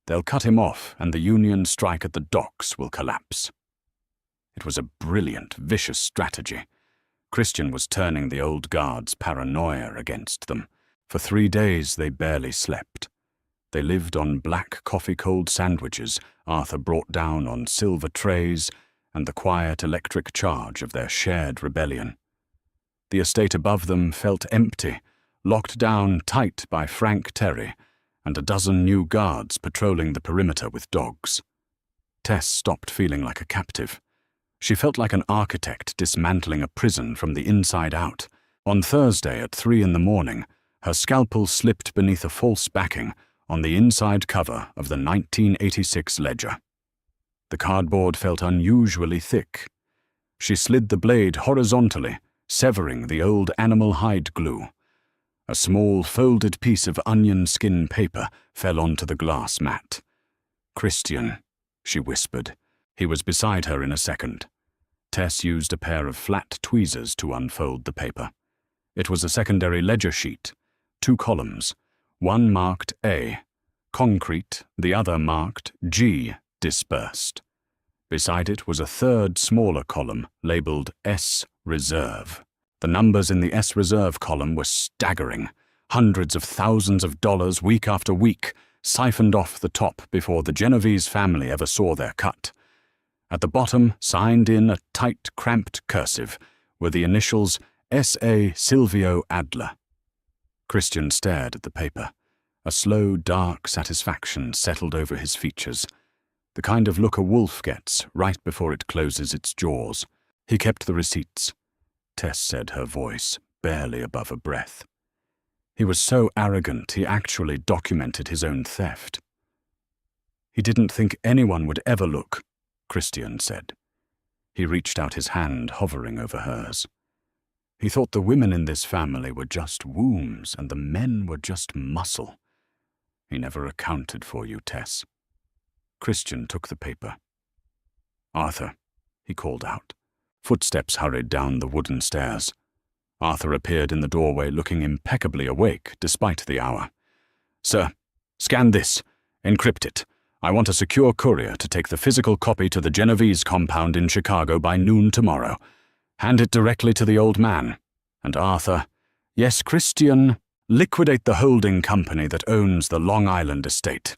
They'll cut him off, and the union strike at the docks will collapse." It was a brilliant, vicious strategy. Christian was turning the old guard's paranoia against them. For 3 days they barely slept. They lived on black coffee-cold sandwiches Arthur brought down on silver trays and the quiet electric charge of their shared rebellion. The estate above them felt empty, locked down tight by Frank Terry and a dozen new guards patrolling the perimeter with dogs. Tess stopped feeling like a captive. She felt like an architect dismantling a prison from the inside out. On Thursday at 3 a.m, her scalpel slipped beneath a false backing on the inside cover of the 1986 ledger. The cardboard felt unusually thick. She slid the blade horizontally, severing the old animal hide glue. A small folded piece of onion skin paper fell onto the glass mat. "Christian," she whispered. He was beside her in a second. Tess used a pair of flat tweezers to unfold the paper. It was a secondary ledger sheet, 2 columns, one marked A, concrete, the other marked G, dispersed. Beside it was a third smaller column labeled S, reserve. The numbers in the S reserve column were staggering. Hundreds of thousands of dollars week after week, siphoned off the top before the Genovese family ever saw their cut. At the bottom, signed in a tight, cramped cursive, were the initials S.A. Silvio Adler. Christian stared at the paper. A slow, dark satisfaction settled over his features, the kind of look a wolf gets right before it closes its jaws. He kept the receipts. Tess said, her voice barely above a breath. He was so arrogant he actually documented his own theft. He didn't think anyone would ever look, Christian said. He reached out his hand, hovering over hers. He thought the women in this family were just wombs and the men were just muscle. He never accounted for you, Tess. Christian took the paper. Arthur, he called out. Footsteps hurried down the wooden stairs. Arthur appeared in the doorway looking impeccably awake despite the hour. Sir, scan this. Encrypt it. I want a secure courier to take the physical copy to the Genovese compound in Chicago by noon tomorrow. Hand it directly to the old man. And Arthur, yes, Christian, liquidate the holding company that owns the Long Island estate.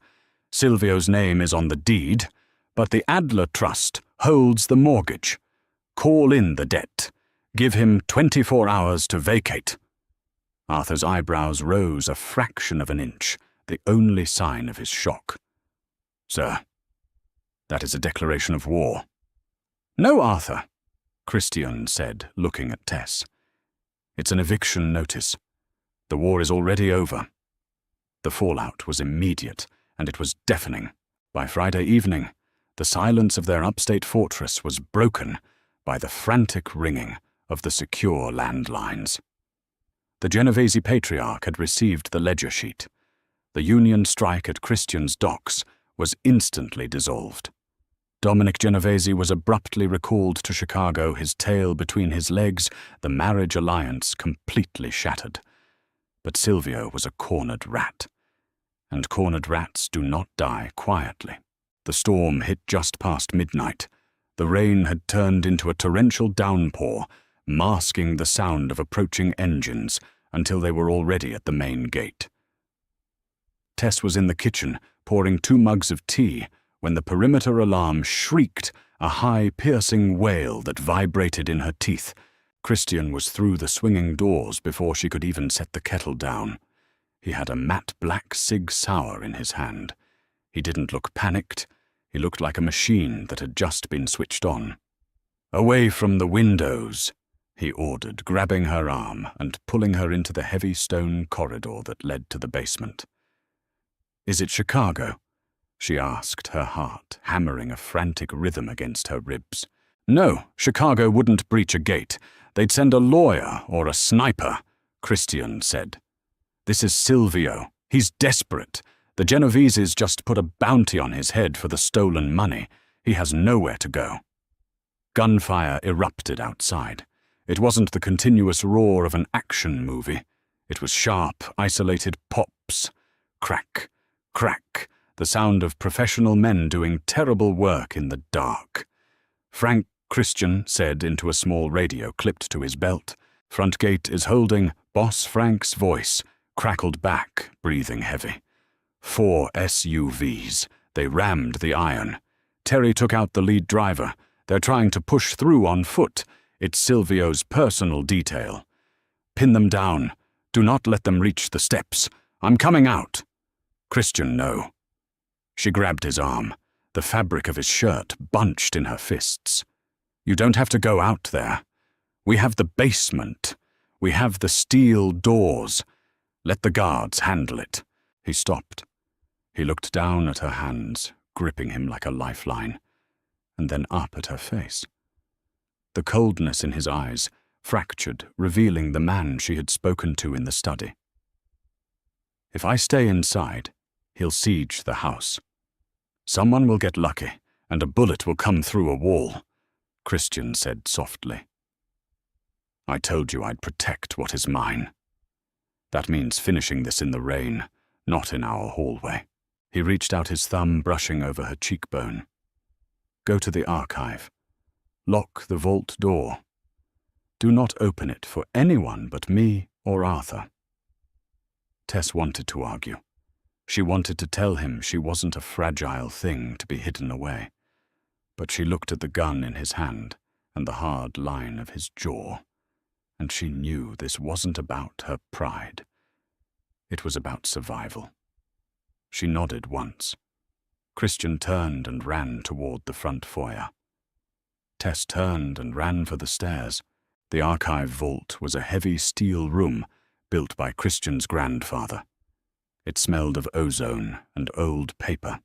Silvio's name is on the deed, but the Adler Trust holds the mortgage. Call in the debt. Give him 24 hours to vacate. Arthur's eyebrows rose a fraction of an inch, the only sign of his shock. Sir, that is a declaration of war. No, Arthur, Christian said, looking at Tess. It's an eviction notice. The war is already over. The fallout was immediate, and it was deafening. By Friday evening, the silence of their upstate fortress was broken by the frantic ringing of the secure landlines. The Genovese patriarch had received the ledger sheet. The Union strike at Christian's docks was instantly dissolved. Dominic Genovese was abruptly recalled to Chicago, his tail between his legs, the marriage alliance completely shattered. But Silvio was a cornered rat, and cornered rats do not die quietly. The storm hit just past midnight. The rain had turned into a torrential downpour, masking the sound of approaching engines until they were already at the main gate. Tess was in the kitchen, pouring 2 mugs of tea, when the perimeter alarm shrieked, a high, piercing wail that vibrated in her teeth. Christian was through the swinging doors before she could even set the kettle down. He had a matte black Sig Sauer in his hand. He didn't look panicked. He looked like a machine that had just been switched on. Away from the windows, he ordered, grabbing her arm and pulling her into the heavy stone corridor that led to the basement. Is it Chicago? She asked, her heart hammering a frantic rhythm against her ribs. No, Chicago wouldn't breach a gate. They'd send a lawyer or a sniper, Christian said. This is Silvio. He's desperate. The Genoveses just put a bounty on his head for the stolen money. He has nowhere to go. Gunfire erupted outside. It wasn't the continuous roar of an action movie. It was sharp, isolated pops. Crack, crack, the sound of professional men doing terrible work in the dark. Frank, Christian said into a small radio clipped to his belt. Front gate is holding. Boss Frank's voice crackled back, breathing heavy. 4 SUVs. They rammed the iron. Terry took out the lead driver. They're trying to push through on foot. It's Silvio's personal detail. Pin them down. Do not let them reach the steps. I'm coming out. Christian, no. She grabbed his arm. The fabric of his shirt bunched in her fists. You don't have to go out there. We have the basement. We have the steel doors. Let the guards handle it. He stopped. He looked down at her hands, gripping him like a lifeline, and then up at her face. The coldness in his eyes fractured, revealing the man she had spoken to in the study. If I stay inside, he'll siege the house. Someone will get lucky, and a bullet will come through a wall, Christian said softly. I told you I'd protect what is mine. That means finishing this in the rain, not in our hallway. He reached out his thumb, brushing over her cheekbone. Go to the archive. Lock the vault door. Do not open it for anyone but me or Arthur. Tess wanted to argue. She wanted to tell him she wasn't a fragile thing to be hidden away. But she looked at the gun in his hand and the hard line of his jaw, and she knew this wasn't about her pride. It was about survival. She nodded once. Christian turned and ran toward the front foyer. Tess turned and ran for the stairs. The archive vault was a heavy steel room built by Christian's grandfather. It smelled of ozone and old paper.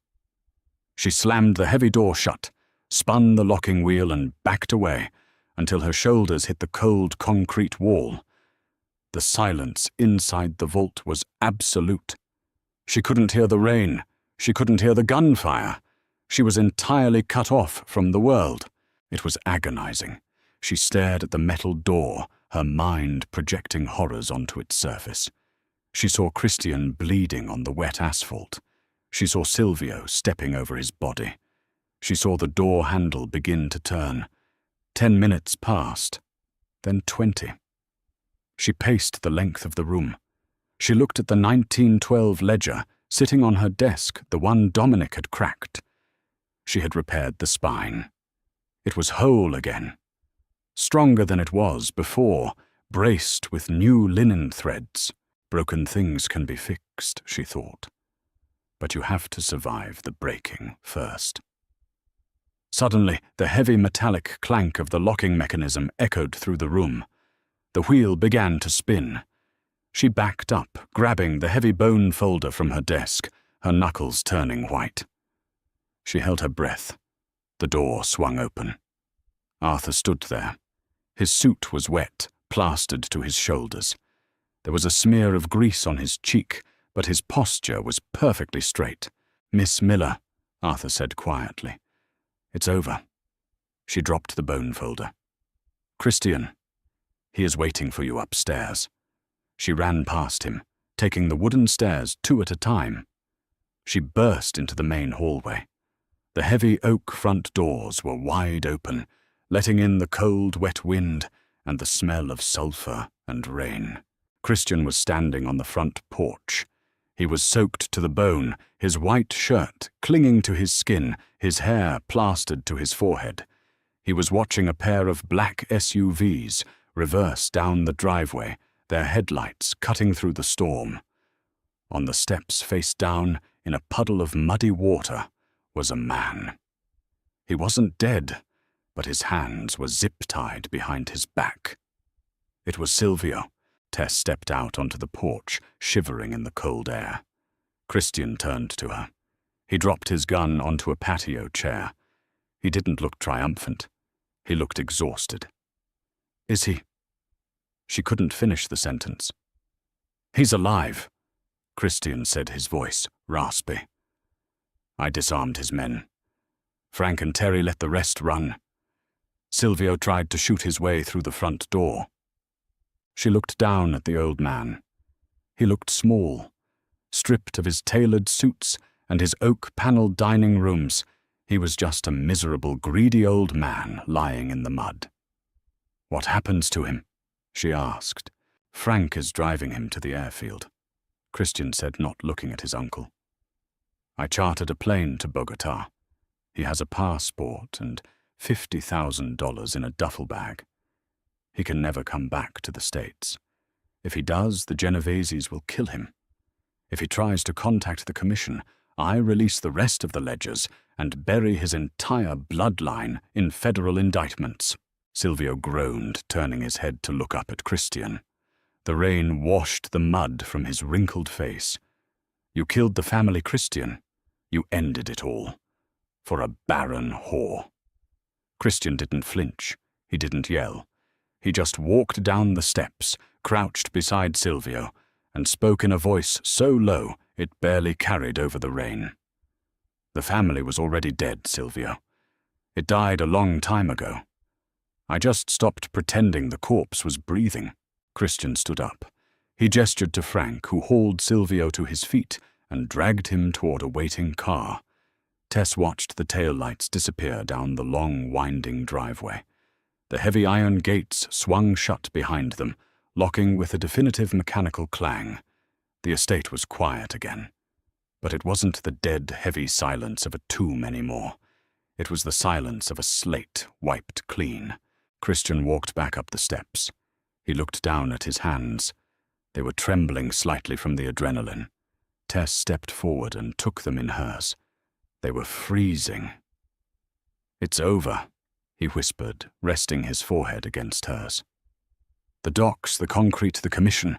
She slammed the heavy door shut, spun the locking wheel and backed away until her shoulders hit the cold concrete wall. The silence inside the vault was absolute. She couldn't hear the rain. She couldn't hear the gunfire. She was entirely cut off from the world. It was agonizing. She stared at the metal door, her mind projecting horrors onto its surface. She saw Christian bleeding on the wet asphalt. She saw Silvio stepping over his body. She saw the door handle begin to turn. 10 minutes passed, then 20. She paced the length of the room. She looked at the 1912 ledger sitting on her desk, the one Dominic had cracked. She had repaired the spine. It was whole again. Stronger than it was before, braced with new linen threads. Broken things can be fixed, she thought. But you have to survive the breaking first. Suddenly, the heavy metallic clank of the locking mechanism echoed through the room. The wheel began to spin. She backed up, grabbing the heavy bone folder from her desk, her knuckles turning white. She held her breath. The door swung open. Arthur stood there. His suit was wet, plastered to his shoulders. There was a smear of grease on his cheek, but his posture was perfectly straight. "Miss Miller," Arthur said quietly. "It's over." She dropped the bone folder. "Christian, he is waiting for you upstairs." She ran past him, taking the wooden stairs 2 at a time. She burst into the main hallway. The heavy oak front doors were wide open, letting in the cold, wet wind and the smell of sulfur and rain. Christian was standing on the front porch. He was soaked to the bone, his white shirt clinging to his skin, his hair plastered to his forehead. He was watching a pair of black SUVs reverse down the driveway, their headlights cutting through the storm. On the steps face down, in a puddle of muddy water, was a man. He wasn't dead, but his hands were zip-tied behind his back. It was Silvio. Tess stepped out onto the porch, shivering in the cold air. Christian turned to her. He dropped his gun onto a patio chair. He didn't look triumphant. He looked exhausted. "Is he?" She couldn't finish the sentence. "He's alive," Christian said, his voice raspy. "I disarmed his men. Frank and Terry let the rest run. Silvio tried to shoot his way through the front door." She looked down at the old man. He looked small. Stripped of his tailored suits and his oak-paneled dining rooms, he was just a miserable, greedy old man lying in the mud. "What happens to him?" she asked. "Frank is driving him to the airfield," Christian said, not looking at his uncle. "I chartered a plane to Bogota. He has a passport and $50,000 in a duffel bag. He can never come back to the States. If he does, the Genoveses will kill him. If he tries to contact the commission, I release the rest of the ledgers and bury his entire bloodline in federal indictments." Silvio groaned, turning his head to look up at Christian. The rain washed the mud from his wrinkled face. "You killed the family, Christian. You ended it all. For a barren whore." Christian didn't flinch. He didn't yell. He just walked down the steps, crouched beside Silvio, and spoke in a voice so low it barely carried over the rain. "The family was already dead, Silvio. It died a long time ago. I just stopped pretending the corpse was breathing." Christian stood up. He gestured to Frank, who hauled Silvio to his feet and dragged him toward a waiting car. Tess watched the taillights disappear down the long, winding driveway. The heavy iron gates swung shut behind them, locking with a definitive mechanical clang. The estate was quiet again. But it wasn't the dead, heavy silence of a tomb anymore. It was the silence of a slate wiped clean. Christian walked back up the steps. He looked down at his hands. They were trembling slightly from the adrenaline. Tess stepped forward and took them in hers. They were freezing. "It's over," he whispered, resting his forehead against hers. "The docks, the concrete, the commission.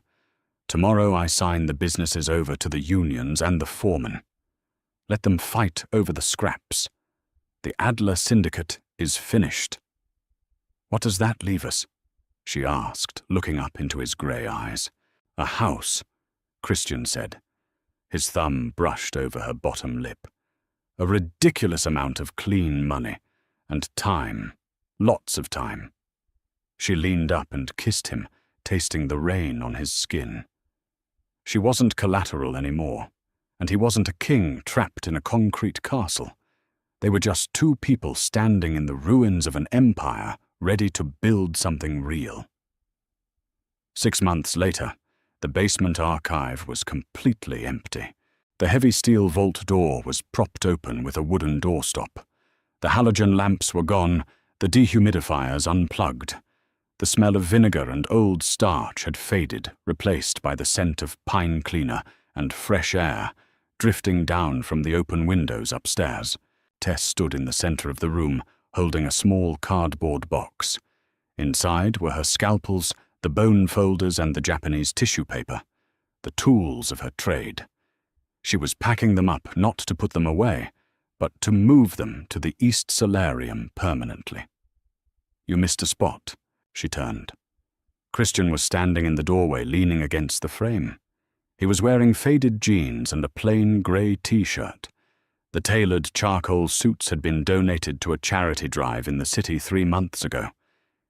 Tomorrow I sign the businesses over to the unions and the foreman. Let them fight over the scraps. The Adler Syndicate is finished." "What does that leave us?" she asked, looking up into his grey eyes. "A house," Christian said. His thumb brushed over her bottom lip. "A ridiculous amount of clean money. And time. Lots of time." She leaned up and kissed him, tasting the rain on his skin. She wasn't collateral anymore, and he wasn't a king trapped in a concrete castle. They were just two people standing in the ruins of an empire, ready to build something real. 6 months later, the basement archive was completely empty. The heavy steel vault door was propped open with a wooden doorstop. The halogen lamps were gone, the dehumidifiers unplugged. The smell of vinegar and old starch had faded, replaced by the scent of pine cleaner and fresh air, drifting down from the open windows upstairs. Tess stood in the center of the room, holding a small cardboard box. Inside were her scalpels, the bone folders and the Japanese tissue paper, the tools of her trade. She was packing them up not to put them away, but to move them to the East Solarium permanently. "You missed a spot," she turned. Christian was standing in the doorway, leaning against the frame. He was wearing faded jeans and a plain grey t-shirt. The tailored charcoal suits had been donated to a charity drive in the city 3 months ago.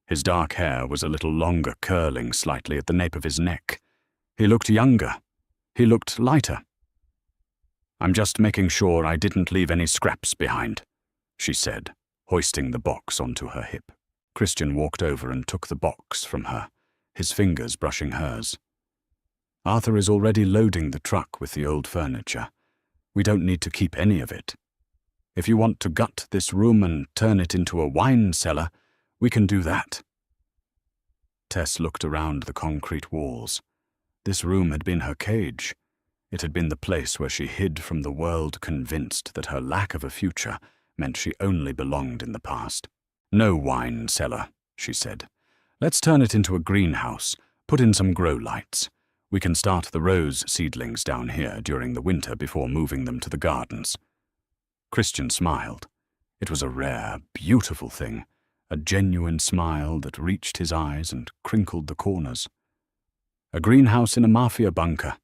His dark hair was a little longer, curling slightly at the nape of his neck. He looked younger. He looked lighter. "I'm just making sure I didn't leave any scraps behind," she said, hoisting the box onto her hip. Christian walked over and took the box from her, his fingers brushing hers. "Arthur is already loading the truck with the old furniture. We don't need to keep any of it. If you want to gut this room and turn it into a wine cellar, we can do that." Tess looked around the concrete walls. This room had been her cage. It had been the place where she hid from the world, convinced that her lack of a future meant she only belonged in the past. "No wine cellar," she said. "Let's turn it into a greenhouse, put in some grow lights. We can start the rose seedlings down here during the winter before moving them to the gardens." Christian smiled. It was a rare, beautiful thing, a genuine smile that reached his eyes and crinkled the corners. A greenhouse in a Mafia bunker.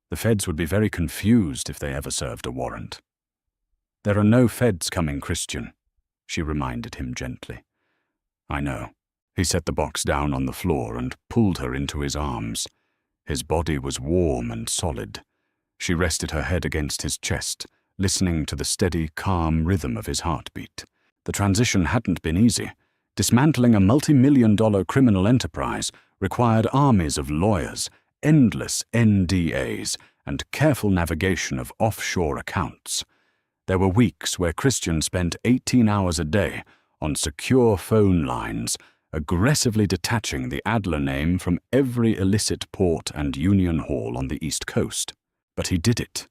The feds would be very confused if they ever served a warrant. "There are no feds coming, Christian," she reminded him gently. "I know." He set the box down on the floor and pulled her into his arms. His body was warm and solid. She rested her head against his chest, listening to the steady, calm rhythm of his heartbeat. The transition hadn't been easy. Dismantling a multi-million-dollar criminal enterprise required armies of lawyers, endless NDAs, and careful navigation of offshore accounts. There were weeks where Christian spent 18 hours a day on secure phone lines, aggressively detaching the Adler name from every illicit port and union hall on the East Coast. But he did it.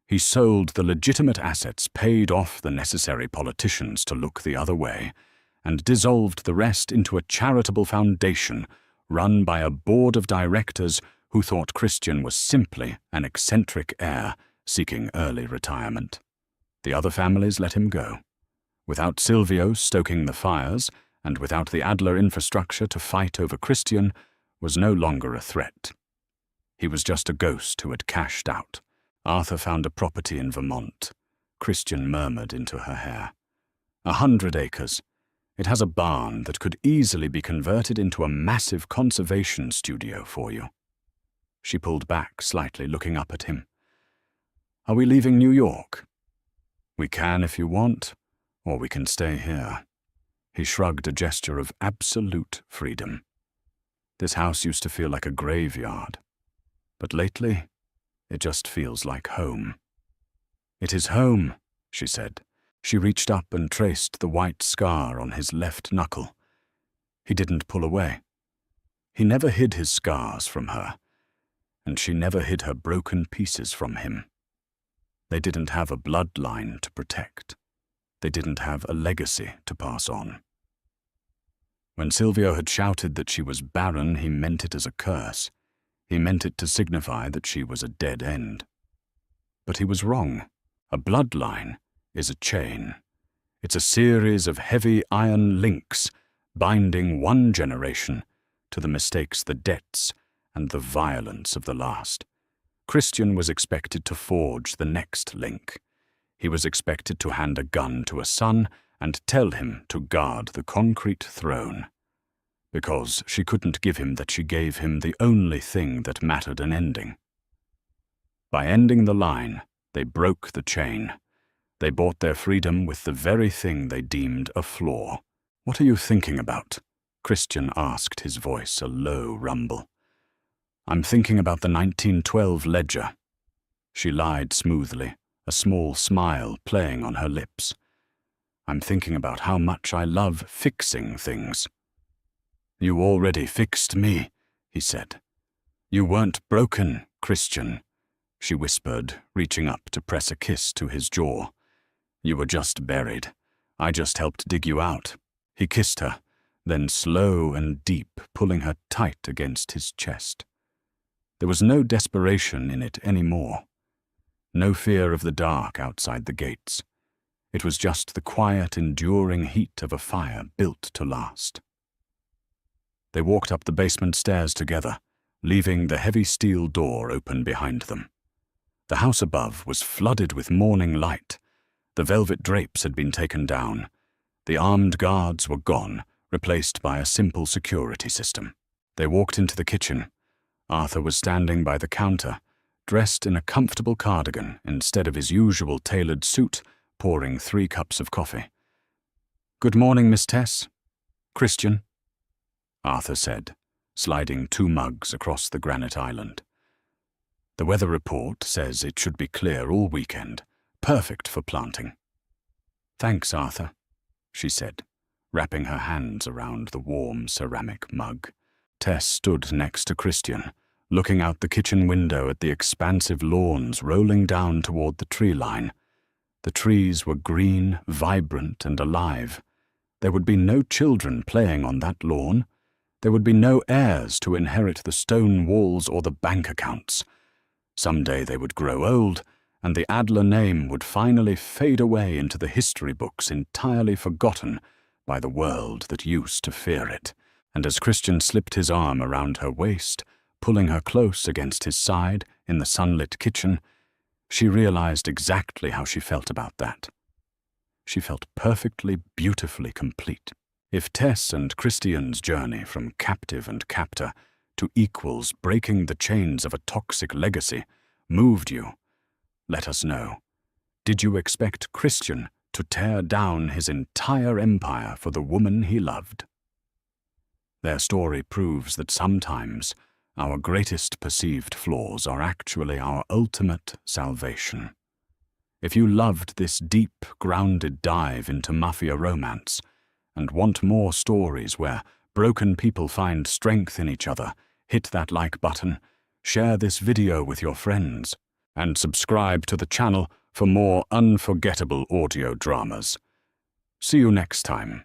He sold the legitimate assets, paid off the necessary politicians to look the other way, and dissolved the rest into a charitable foundation run by a board of directors who thought Christian was simply an eccentric heir seeking early retirement. The other families let him go. Without Silvio stoking the fires, and without the Adler infrastructure to fight over Christian, was no longer a threat. He was just a ghost who had cashed out. Arthur found a property in Vermont. Christian murmured into her hair. 100 acres. It has a barn that could easily be converted into a massive conservation studio for you. She pulled back slightly, looking up at him. "Are we leaving New York?" "We can if you want, or we can stay here." He shrugged, a gesture of absolute freedom. "This house used to feel like a graveyard, but lately it just feels like home." "It is home," she said. She reached up and traced the white scar on his left knuckle. He didn't pull away. He never hid his scars from her, and she never hid her broken pieces from him. They didn't have a bloodline to protect. They didn't have a legacy to pass on. When Silvio had shouted that she was barren, he meant it as a curse. He meant it to signify that she was a dead end. But he was wrong. A bloodline is a chain. It's a series of heavy iron links binding one generation to the mistakes, the debts, and the violence of the last. Christian was expected to forge the next link. He was expected to hand a gun to a son and tell him to guard the concrete throne. Because she couldn't give him that, she gave him the only thing that mattered an ending. By ending the line, they broke the chain. They bought their freedom with the very thing they deemed a flaw. "What are you thinking about?" Christian asked, his voice a low rumble. "I'm thinking about the 1912 ledger." She lied smoothly, a small smile playing on her lips. "I'm thinking about how much I love fixing things." "You already fixed me," he said. "You weren't broken, Christian," she whispered, reaching up to press a kiss to his jaw. "You were just buried. I just helped dig you out." He kissed her, then slow and deep, pulling her tight against his chest. There was no desperation in it anymore. No fear of the dark outside the gates. It was just the quiet, enduring heat of a fire built to last. They walked up the basement stairs together, leaving the heavy steel door open behind them. The house above was flooded with morning light. The velvet drapes had been taken down. The armed guards were gone, replaced by a simple security system. They walked into the kitchen. Arthur was standing by the counter, dressed in a comfortable cardigan instead of his usual tailored suit, pouring 3 cups of coffee. "Good morning, Miss Tess." "Christian," Arthur said, sliding 2 mugs across the granite island. "The weather report says it should be clear all weekend, perfect for planting." "Thanks, Arthur," she said, wrapping her hands around the warm ceramic mug. Tess stood next to Christian, looking out the kitchen window at the expansive lawns rolling down toward the tree line. The trees were green, vibrant, and alive. There would be no children playing on that lawn. There would be no heirs to inherit the stone walls or the bank accounts. Someday they would grow old, and the Adler name would finally fade away into the history books, entirely forgotten by the world that used to fear it. And as Christian slipped his arm around her waist, pulling her close against his side in the sunlit kitchen, she realized exactly how she felt about that. She felt perfectly, beautifully complete. If Tess and Christian's journey from captive and captor to equals, breaking the chains of a toxic legacy, moved you, let us know. Did you expect Christian to tear down his entire empire for the woman he loved? Their story proves that sometimes our greatest perceived flaws are actually our ultimate salvation. If you loved this deep, grounded dive into Mafia romance and want more stories where broken people find strength in each other, hit that like button, share this video with your friends, and subscribe to the channel for more unforgettable audio dramas. See you next time.